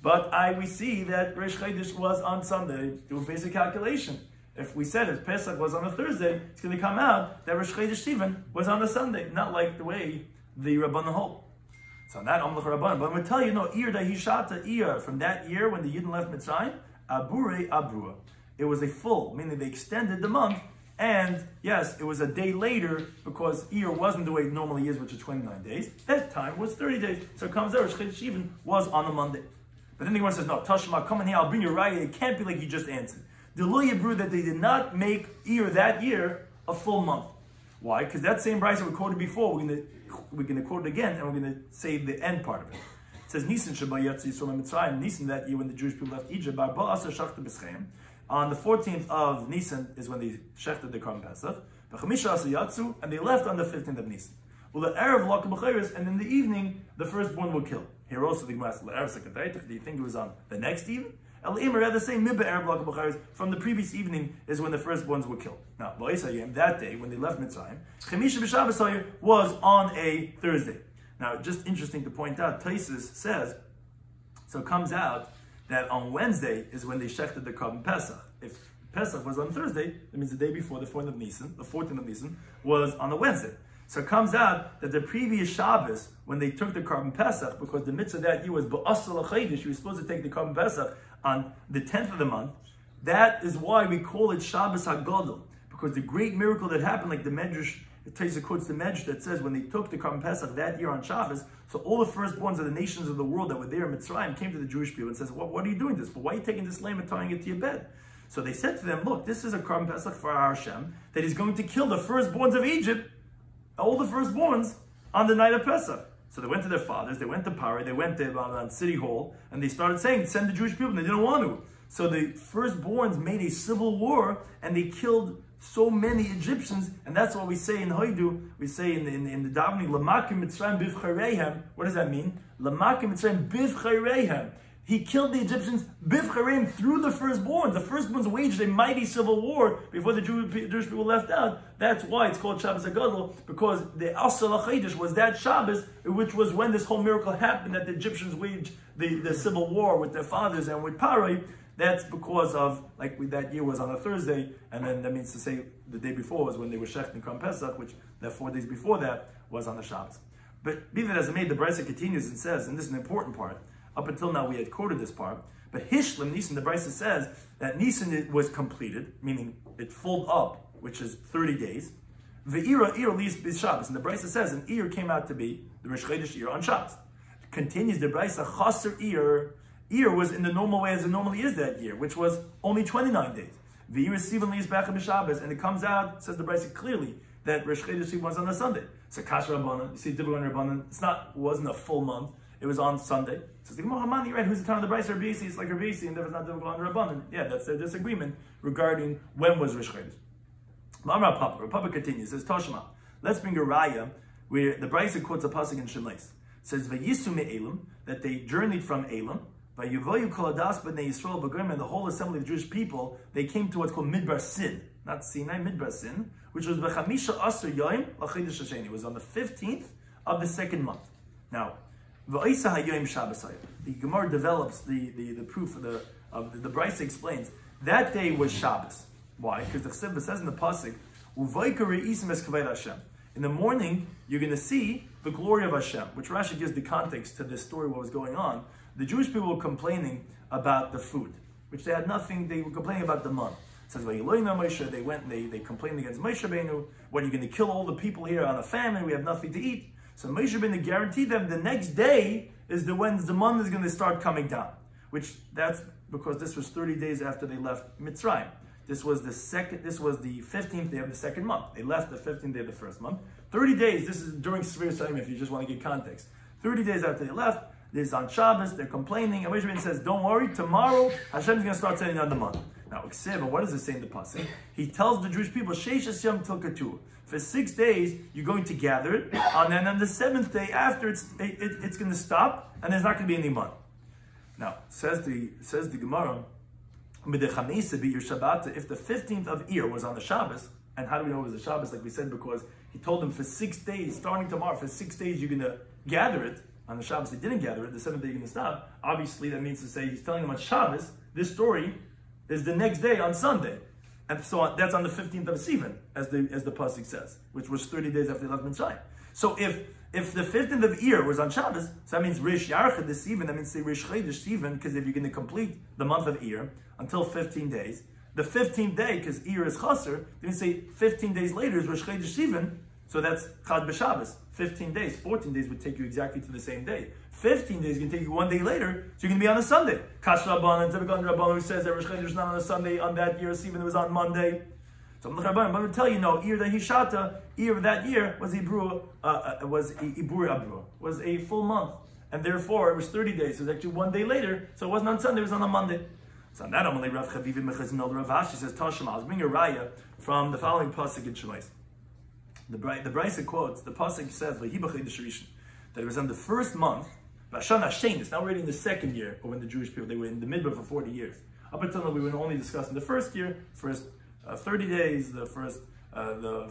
A: But we see that Rish Chodesh was on Sunday. Do a basic calculation. If we said it, Pesach was on a Thursday, it's going to come out that Rish Chodesh Sivan was on a Sunday, not like the way the Rabbanon hold. So not Amlach Rabbanon. But I'm going to tell you, no, Iyar Dahishata Iyar, from that year when the Yidden left Mitzrayim, Abure Abrua. It was a full, meaning they extended the month, and yes, it was a day later because Iyar wasn't the way it normally is, which is 29 days. That time was 30 days. So it comes out, Rosh Chodesh Sivan was on a Monday. But then the Gemara says, no, Tashma, come in here, I'll bring you raya. It can't be like you just answered. The Lo Yibru that they did not make Iyar that year a full month. Why? Because that same brisa we quoted before, we're going to quote it again, and we're going to say the end part of it. It says, Nisan Shabayat Yisrael Mitzrayim, Nisan that year when the Jewish people left Egypt, Barba Asar Shachta B'Schem. On the 14th of Nisan is when they shechted the Korban Pesach. And they left on the 15th of Nisan. And in the evening, the firstborn were killed. Here also the Gemara says, do you think it was on the next evening? The same from the previous evening is when the firstborns were killed. Now, that day, when they left Mitzrayim, was on a Thursday. Now, just interesting to point out, Taisus says, so it comes out that on Wednesday is when they shechted the Korban Pesach. If Pesach was on Thursday, that means the day before, the 14th of Nisan, was on a Wednesday. So it comes out that the previous Shabbos, when they took the Korban Pesach, because the mitzvah that year was Ba'asal HaChodesh, you were supposed to take the Korban Pesach on the 10th of the month. That is why we call it Shabbos HaGadol, because the great miracle that happened, like the Medrash, it tells, it quotes the Medrash that says when they took the Korban Pesach that year on Shabbos, so all the firstborns of the nations of the world that were there in Mitzrayim came to the Jewish people and says, what are you doing this for? Why are you taking this lamb and tying it to your bed? So they said to them, look, this is a Korban Pesach for our Hashem, that he's going to kill the firstborns of Egypt, all the firstborns, on the night of Pesach. So they went to their fathers, they went to Paro, they went to on City Hall, and they started saying, send the Jewish people, and they didn't want to. So the firstborns made a civil war, and they killed so many Egyptians, and that's what we say in Haidu. We say in the davening, Lamakim Mitzrayim bivchareihem. What does that mean? Lamakim Mitzrayim bivchareihem. He killed the Egyptians bivchareihem through the firstborns. The firstborns waged a mighty civil war before the Jewish people left out. That's why it's called Shabbos HaGadol, because the Asal HaChodesh was that Shabbos, which was when this whole miracle happened, that the Egyptians waged the civil war with their fathers and with Paro. That's because of, that year was on a Thursday, and then that means to say the day before was when they were shechting Korban Pesach, which that 4 days before that was on the Shabbos. But be that as it may, the Brisa continues and says, and this is an important part, up until now we had quoted this part, but Hishlim, Nisan, the Brisa says that Nisan was completed, meaning it filled up, which is 30 days. Ve'ira, Ir, Lis, Shabbos, and the Brisa says an Ir came out to be the Rosh Chodesh Ir on Shabbos. Continues the Brisa, Chaser Ir was in the normal way as it normally is that year, which was only 29 days. The year is Sivan Li's back in Shabbos, and it comes out, says the Brisa clearly, that Rosh Chodesh was on a Sunday. So Kash Rabbanan, you see typical in Rabbanan, wasn't a full month, it was on Sunday. So the Gemara Hamani, right, who's the time of the Brisa? Rabbi Yisi, it's like Rabbi Yisi, and there was not typical on Rabbanan. Yeah, that's their disagreement regarding when was Rosh Chodesh. Ma'amar Papa, Papa continues, says Toshma, let's bring a raya where the Brisa quotes a pasuk in Shemais. Says Vayisu me'elam, that they journeyed from Elam, by Yuvayu Koladas B'nei Yisrael B'Grim, and the whole assembly of Jewish people, they came to what's called Midbar Sin, not Sinai, Midbar Sin, which was B'chamisha Asr Yoim L'Chodesh Hasheni. It was on the 15th of the second month. Now, V'Oisa HaYoim Shabbos. The Gemara develops the proof of the Brisa explains that day was Shabbos. Why? Because the Chesiv says in the pasuk, Uvaykar Re'isim Es Kavod Hashem. In the morning, you're going to see the glory of Hashem, which Rashi gives the context to this story, what was going on. The Jewish people were complaining about the food, which they had nothing, they were complaining about the month. It says, Moshe, they went and they complained against Moshe Rabbeinu, what, are you going to kill all the people here on a famine, we have nothing to eat. So Moshe Rabbeinu guaranteed them the next day is when the month is going to start coming down, which that's because this was 30 days after they left Mitzrayim. This was the 15th day of the second month. They left the 15th day of the first month. 30 days, this is during Sefer Time, if you just want to get context. 30 days after they left, this is on Shabbos, they're complaining, and Moshe Rabbeinu says, don't worry, tomorrow Hashem is going to start sending down the month. Now, what does it say in the pasuk? He tells the Jewish people, Sheish Yom Til Katuv. For 6 days, you're going to gather it, and then on the 7th day after, it's going to stop, and there's not going to be any month. Now, says the Gemara, if the 15th of Iyar was on the Shabbos, and how do we know it was a Shabbos? Like we said, because he told them for 6 days, starting tomorrow, for 6 days you're going to gather it. On the Shabbos they didn't gather it, the 7th day you're going to stop. Obviously that means to say he's telling them on Shabbos, this story is the next day on Sunday. And so that's on the 15th of Sivan, as the pasuk says, which was 30 days after they left Mitzrayim. So if the 15th of Iyar was on Shabbos, so that means Rish Yarchad this Sivan, that means say Rish Chodesh Sivan, because if you're going to complete the month of Iyar until 15 days, the 15th day, because Iyar is Chaser, then you say 15 days later is Rish Chodesh Sivan, so that's Chad B'Shabbos. 15 days, 14 days would take you exactly to the same day. 15 days is going to take you 1 day later, so you're going to be on a Sunday. Kash Rabbanan, typical Rabbanan, who says that Rosh Chodesh is not on a Sunday on that year, even it was on Monday. So I'm going to tell you, no, Iyar that Hishata, Iyar of that year was Iburi Abru, was a full month. And therefore, it was 30 days, so it was actually 1 day later, so it wasn't on Sunday, it was on a Monday. So on that, Amalei Rav Chaviv Mechazin Rav Ashi says, Tashma, I'll bring a raya from the following pasuk in Shemais. The Brisa quotes, the pasuk says, that it was on the first month, Vashana Shenis, now we're already in the second year, or when the Jewish people, they were in the midbar for 40 years. Up until now, we were only discussing the first year, first 30 days, the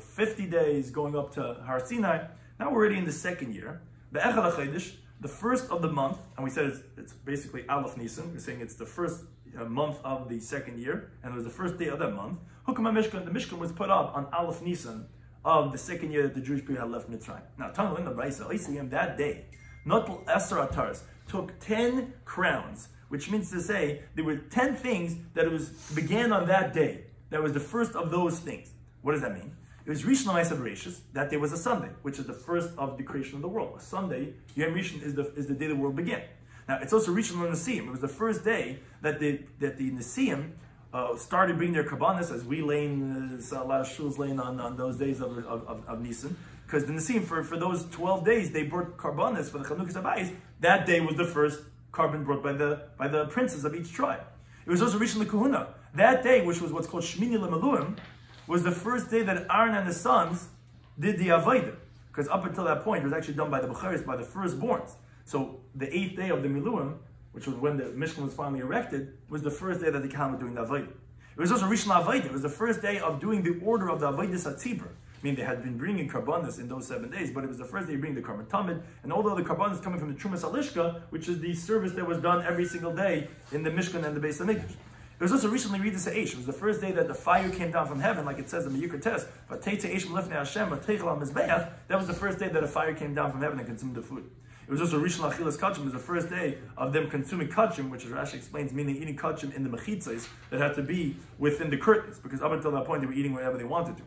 A: 50 days going up to Har Sinai. Now we're already in the second year. The Echad HaChodesh, the first of the month, and we said it's basically Aleph Nisan, we're saying it's the first month of the second year, and it was the first day of that month. Hukam HaMishkan, the Mishkan was put up on Aleph Nisan of the second year that the Jewish people had left Mitzrayim. Now, Tanu in the Brisa, that day, Notel Esar Ataras took 10 crowns, which means to say there were 10 things that began on that day. That was the first of those things. What does that mean? It was Rishon L'Maaseh Bereishis. That day was a Sunday, which is the first of the creation of the world. A Sunday, Yom Rishon is the day the world began. Now, it's also Rishon L'Nesim. It was the first day that the Nesim started bringing their karbanos, as we lay in, a lot of shuls laying on those days of Nisan. Because the Nesim, for those 12 days, they brought karbanos for the Chanukas Habayis. That day was the first carbon brought by the princes of each tribe. It was also Rishon L'Kahuna. That day, which was what's called Shmini L'Meluim, was the first day that Aaron and his sons did the Avodah. Because up until that point, it was actually done by the Becharis, by the firstborns. So the 8th day of the Miluim, which was when the Mishkan was finally erected, was the first day that the Kohen were doing the Avodah. It was also Rishon Avodah. It was the first day of doing the order of the Avodah Satzibur. I mean, they had been bringing karbanos in those 7 days, but it was the first day bringing the Karban Tamid, and all the other karbanos coming from the Trumas Alishka, which is the service that was done every single day in the Mishkan and the Beis HaMikdash. It was also recently read this Eish. It was the first day that the fire came down from heaven, like it says in the Yikr Test. That was the first day that a fire came down from heaven and consumed the food. It was also Rishon Achilas Kachim. It was the first day of them consuming Kachim, which Rashi explains, meaning eating Kachim in the mechitzos that had to be within the curtains, because up until that point they were eating whatever they wanted to.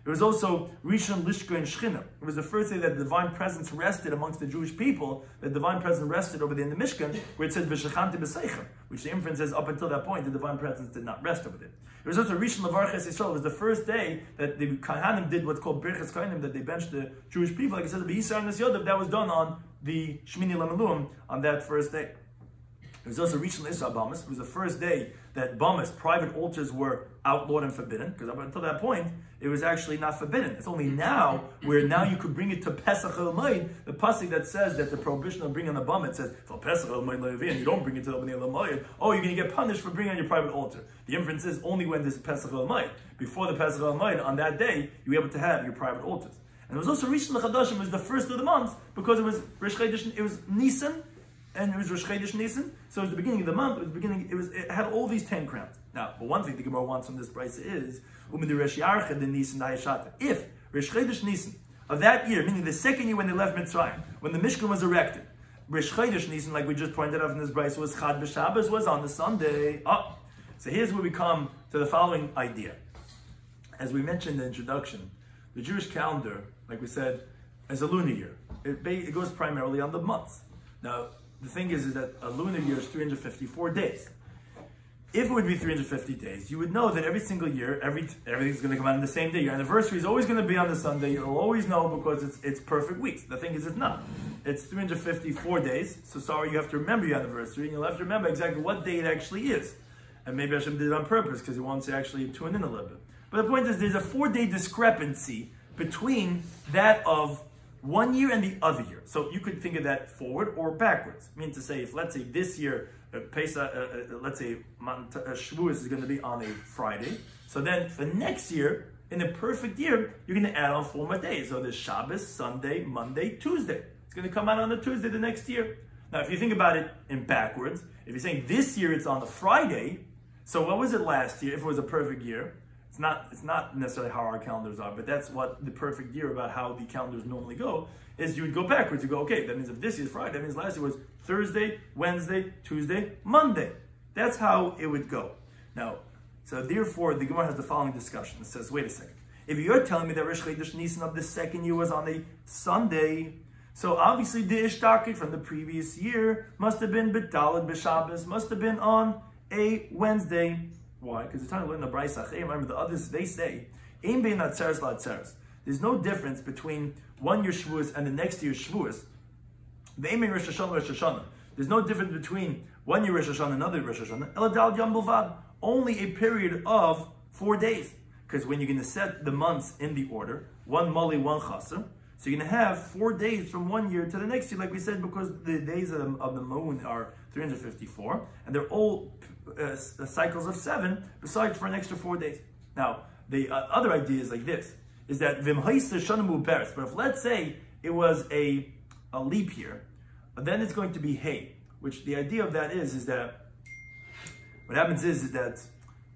A: It was also Rishon Lishka and Shechina. It was the first day that the divine presence rested amongst the Jewish people. The divine presence rested over there in the Mishkan, where it says V'shechanti b'seichem, which the inference says up until that point the divine presence did not rest over there. It was also Rishon Levarches Yisrael. It was the first day that the Kohanim did what's called Birchas Kohanim, that they benched the Jewish people. Like it says, B'Yisrael Nes Yodav, that was done on the Shmini L'Meluim on that first day. It was also Rishon Isra Bamas. It was the first day that Bamas, private altars, were outlawed and forbidden, because up until that point, it was actually not forbidden. It's only now, where now you could bring it to Pesach El Moed, the pasuk that says that the prohibition of bringing a bum, it says, for Pesach El Moed Le'avin, you don't bring it to the Bnei El Moed, oh, you're going to get punished for bringing on your private altar. The inference is only when there's Pesach El Moed. Before the Pesach El Moed, on that day, you were able to have your private altars. And it was also Rishon L'Chadashim, was the first of the month, because it was Rosh Chodesh, it was Nisan, and it was Rosh Chodesh Nisan, so it was the beginning of the month. It had all these 10 crowns. Now, but one thing the Gemara wants from this price is if Rosh Chodesh Nisan of that year, meaning the second year when they left Mitzrayim, when the Mishkan was erected, Rosh Chodesh Nisan, like we just pointed out in this price, was Chad B'Shabbos, was on the Sunday. So here's where we come to the following idea. As we mentioned in the introduction, the Jewish calendar, like we said, is a lunar year. It goes primarily on the months. Now, the thing is that a lunar year is 354 days. If it would be 350 days, you would know that every single year, everything's going to come out on the same day. Your anniversary is always going to be on the Sunday. You'll always know because it's perfect weeks. The thing is, it's not. It's 354 days. So sorry, you have to remember your anniversary, and you'll have to remember exactly what day it actually is. And maybe Hashem did it on purpose because he wants to actually tune in a little bit. But the point is, there's a 4-day discrepancy between that of one year and the other year. So you could think of that forward or backwards. I mean to say, if let's say this year, Pesach, let's say Shavuos is going to be on a Friday. So then for next year, in a perfect year, you're going to add on 4 more days. So there's Shabbos, Sunday, Monday, Tuesday. It's going to come out on a Tuesday the next year. Now, if you think about it in backwards, if you're saying this year it's on a Friday, so what was it last year if it was a perfect year? It's not necessarily how our calendars are, but that's what the perfect year about how the calendars normally go, is you would go backwards. You go, okay, that means if this year's Friday, that means last year was Thursday, Wednesday, Tuesday, Monday. That's how it would go. Now, so therefore, the Gemara has the following discussion. It says, wait a second. If you're telling me that Rosh Chodesh Nisan of the second year was on a Sunday, so obviously the Ishtakit from the previous year must have been B'Daled B'Shabbos, must have been on a Wednesday. Why? Because the time in the Brisa, remember the others, they say, Ein bein atzeres la'atzeres. There's no difference between one year Shavuos and the next year Shavuos. Ve'ein bein Rosh Hashanah. There's no difference between one year Rosh Hashanah and another Rosh Hashanah. Ela dal yom bilvad. Only a period of 4 days. Because when you're going to set the months in the order, one mali, one chasr, so you're going to have 4 days from one year to the next year, like we said, because the days of the moon are 354, and they're all cycles of 7, besides for an extra 4 days. Now, the other idea is like this, is that but if let's say it was a leap year, then it's going to be hay, which the idea of that is that what happens is that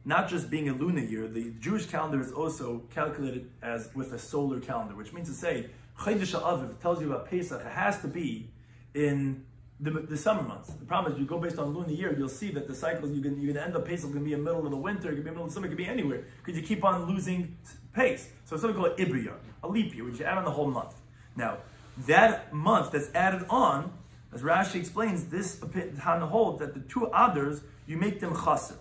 A: not just being a lunar year, the Jewish calendar is also calculated as with a solar calendar, which means to say, Chodesh Ha'aviv tells you about Pesach, it has to be in the summer months. The problem is, you go based on lunar year, you'll see that the cycles, you're going to end up, Pesach going to be in the middle of the winter, it could be in the middle of the summer, it could be anywhere, because you keep on losing pace. So it's something called Ibriyar, a leap year, which you add on the whole month. Now, that month that's added on, as Rashi explains, this Tana holds that the two others, you make them chaser.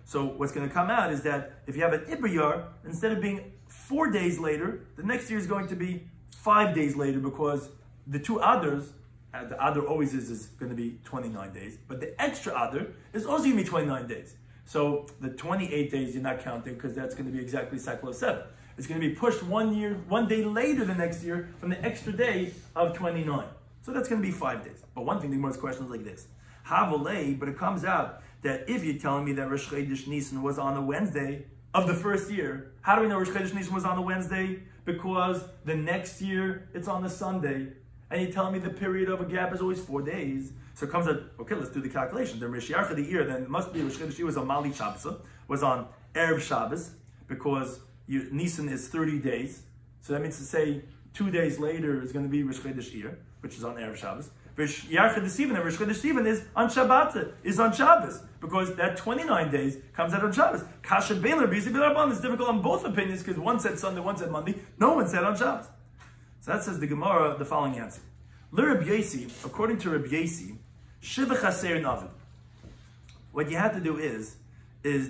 A: So what's going to come out is that if you have an Ibriyar, instead of being 4 days later, the next year is going to be 5 days later, because the two others, the other always is going to be 29 days, but the extra other is also going to be 29 days. So the 28 days you're not counting, because that's going to be exactly cycle of 7. It's going to be pushed 1 day later the next year from the extra day of 29. So that's going to be 5 days. But one thing, the Gemara's question is like this. Havolei, but it comes out that if you're telling me that Rosh Chodesh Nisan was on the Wednesday of the first year, how do we know Rosh Chodesh Nisan was on the Wednesday? Because the next year it's on the Sunday. And you're telling me the period of a gap is always 4 days. So it comes out, okay, let's do the calculation. The Rishiach of the year, then it must be Rosh Chodesh was on Mali Shabbos, was on Erev Shabbos, because Nisan is 30 days. So that means to say 2 days later is going to be Rosh Chodesh year, which is on Erev Shabbos. Rosh Chodesh Sivan is on Shabbat, is on Shabbos, because that 29 days comes out on Shabbos. Kasha Beiler, B'Yisi B'Rabban is difficult on both opinions, because one said Sunday, one said Monday, no one said on Shabbos. So that says the Gemara, the following answer. L'Reb Yesi, according to Reb Yesi, Shiva Chaser Navid. What you have to do is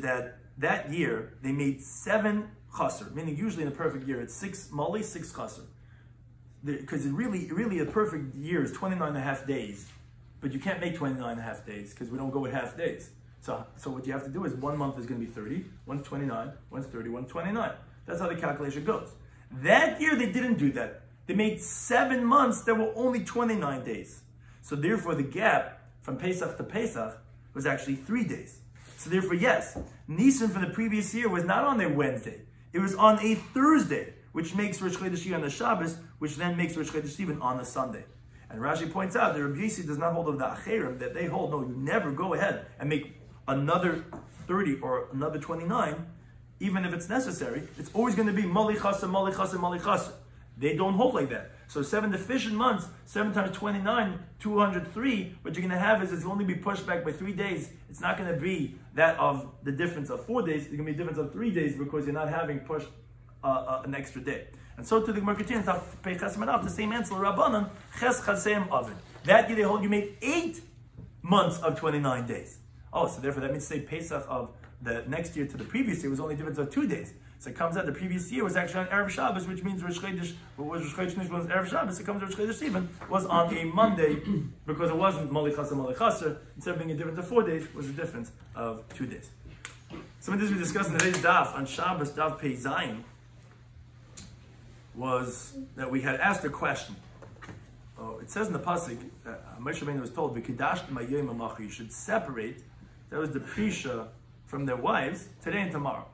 A: that year they made 7 chaser, meaning usually in a perfect year it's 6 mali, 6 chaser. Because really a perfect year is 29 and a half days, but you can't make 29 and a half days because we don't go with half days. So what you have to do is 1 month is going to be 30, one's 29, one's 30, one's 29. That's how the calculation goes. That year they didn't do that. They made 7 months that were only 29 days. So therefore the gap from Pesach to Pesach was actually 3 days. So therefore, yes, Nisan from the previous year was not on a Wednesday. It was on a Thursday, which makes Rosh Chodesh on the Shabbos, which then makes Rosh Chodesh even on a Sunday. And Rashi points out that Rabbi Yisi does not hold of the Acherim, that they hold, no, you never go ahead and make another 30 or another 29, even if it's necessary. It's always going to be Mali Chasa, Mali Chasa, Mali Chasa. They don't hold like that. So 7 deficient months, 7 times 29, 203, what you're going to have is it's going to be pushed back by 3 days. It's not going to be that of the difference of 4 days. It's going to be a difference of 3 days because you're not having pushed an extra day. And so to the Gemara continues, the same answer, Rabbanan, Ches Chasem Ovid. That year they hold you made 8 months of 29 days. Oh, so therefore that means say Pesach of the next year to the previous year was only a difference of 2 days. So it comes out the previous year was actually on Erev Shabbos, which means Rosh Chodesh, was Erev Shabbos. It comes Rosh Chodesh even was on a Monday because it wasn't Mali Chasa, Mali Chasa. Instead of being a difference of 4 days, it was a difference of 2 days. Some of this we discussed in today's Daf on Shabbos Daf Pei Zayin was that we had asked a question. It says in the pasuk, Moshe Rabbeinu was told, you should separate, that was the Prisha from their wives, today and tomorrow.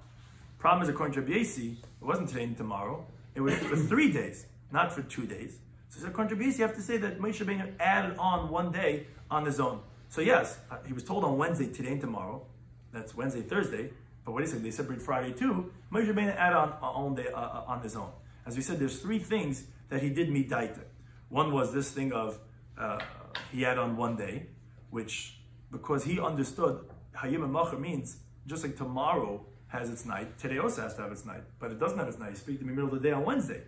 A: Problem is, according to Rabbi Yesi, it wasn't today and tomorrow, it was for 3 days, not for 2 days. So according to Rabbi Yesi, you have to say that Moshe Rabbeinu added on 1 day on his own. So yes, he was told on Wednesday, today and tomorrow, that's Wednesday, Thursday, but what do you say, they separate Friday too, Moshe Rabbeinu added on day on his own. As we said, there's 3 things that he did midaita. One was this thing of he had on 1 day, which because he understood Hayim and Macher means just like tomorrow has its night, today also has to have its night, but it doesn't have its night. You speak to me in the middle of the day on Wednesday.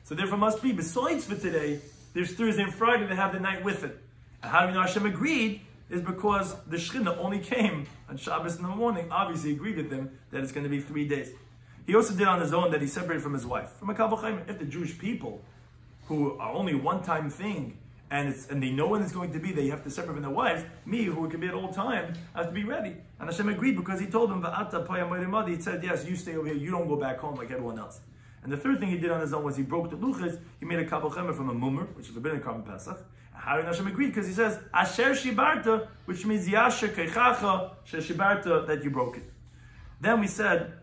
A: So therefore must be, besides for today, there's Thursday and Friday that have the night with it. And how do we know Hashem agreed? Is because the Shekhinah only came on Shabbos in the morning, obviously agreed with them that it's going to be 3 days. He also did on his own that he separated from his wife. From a Kal V'Chaim, if the Jewish people, who are only one-time thing, and they know when it's going to be, they have to separate from their wives, me, who can be at all time, have to be ready. And Hashem agreed because he told them, he said, yes, you stay over here, you don't go back home like everyone else. And the third thing he did on his own was he broke the luchas, he made a Kal V'Chaim from a mummer, which is forbidden carbon Pesach. How did Hashem agree? Because he says, Asher Shibarta, which means Yasher Keichacha, Shibarta, that you broke it. Then we said,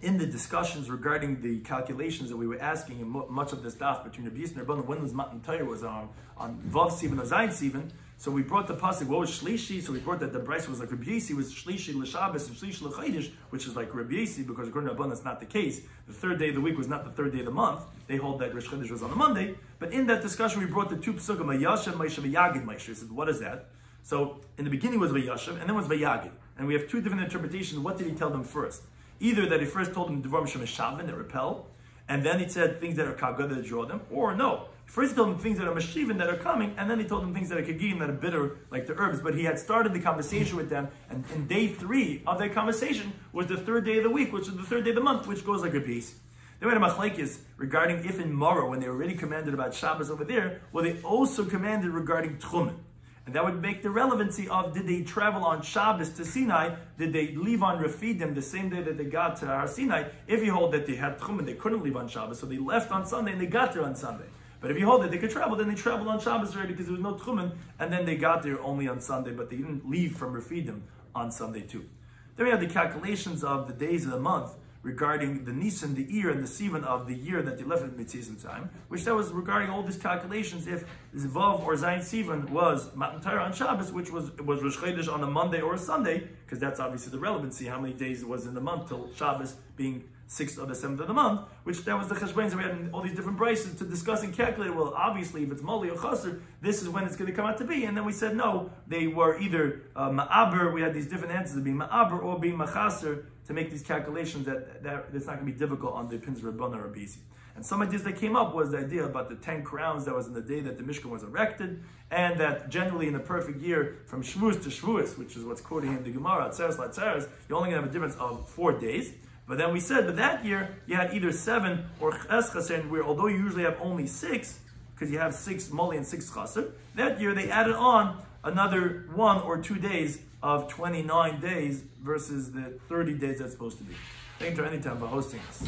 A: in the discussions regarding the calculations that we were asking in much of this daf between Rabbi Yisrael and Rabbanan, when was Matan Torah was on Vav Sivan or Zayin Sivan, So we brought the pasuk. What was shlishi? So we brought that the Bryce was like Rabbi Yisi was shlishi l'Shabbos and shlishi l'Chodesh, which is like Rabbi Yisi, because according to Rabban that's not the case. The third day of the week was not the third day of the month. They hold that Rosh Chodesh was on a Monday. But in that discussion, we brought the two pasukim, Vayashav, Moshe, Vayagid, Moshe. He said, what is that? So in the beginning was Vayashav, and then was Vayagid. And we have two different interpretations. What did he tell them first? Either that he first told them Devarim Shemeshavin, that repel, and then he said things that are kagad that draw them, or no. First he told them things that are mashivin, that are coming, and then he told them things that are kagim, that are bitter, like the herbs. But he had started the conversation with them, and in day 3 of that conversation was the third day of the week, which is the third day of the month, which goes like a piece. Then we had a machlekes regarding if in Morah, when they were already commanded about Shabbos over there, well, they also commanded regarding Tchumen. And that would make the relevancy of, did they travel on Shabbos to Sinai? Did they leave on Refidim the same day that they got to Har Sinai? If you hold that they had Tchumen, they couldn't leave on Shabbos, so they left on Sunday and they got there on Sunday. But if you hold that they could travel, then they traveled on Shabbos already because there was no Tchumen, and then they got there only on Sunday, but they didn't leave from Refidim on Sunday too. Then we have the calculations of the days of the month regarding the Nisan, the Iyar, and the Sivan of the year that they left at mid-season time, which that was regarding all these calculations if Zvav or Zayin Sivan was Matan Torah on Shabbos, which was Rosh Chodesh on a Monday or a Sunday, because that's obviously the relevancy, how many days it was in the month till Shabbos being 6th or the 7th of the month, which that was the cheshbon. So we had all these different prices to discuss and calculate. Well, obviously, if it's moli or chaser, this is when it's going to come out to be. And then we said no, they were either ma'aber. We had these different answers of being ma'aber or being machaser to make these calculations that it's not going to be difficult on the pins Rabbana or Bisi. And some ideas that came up was the idea about the 10 crowns that was in the day that the Mishkan was erected, and that generally in a perfect year from Shavuos to Shavuos, which is what's quoted in the Gemara, Atzeres Latzeres, you're only going to have a difference of 4 days. But then we said that that year you had either 7 or Ches Chaser, where although you usually have only 6, because you have 6 Moli and 6 Chaser, that year they added on another 1 or 2 days of 29 days versus the 30 days that's supposed to be. Thank you to Anytime for hosting us.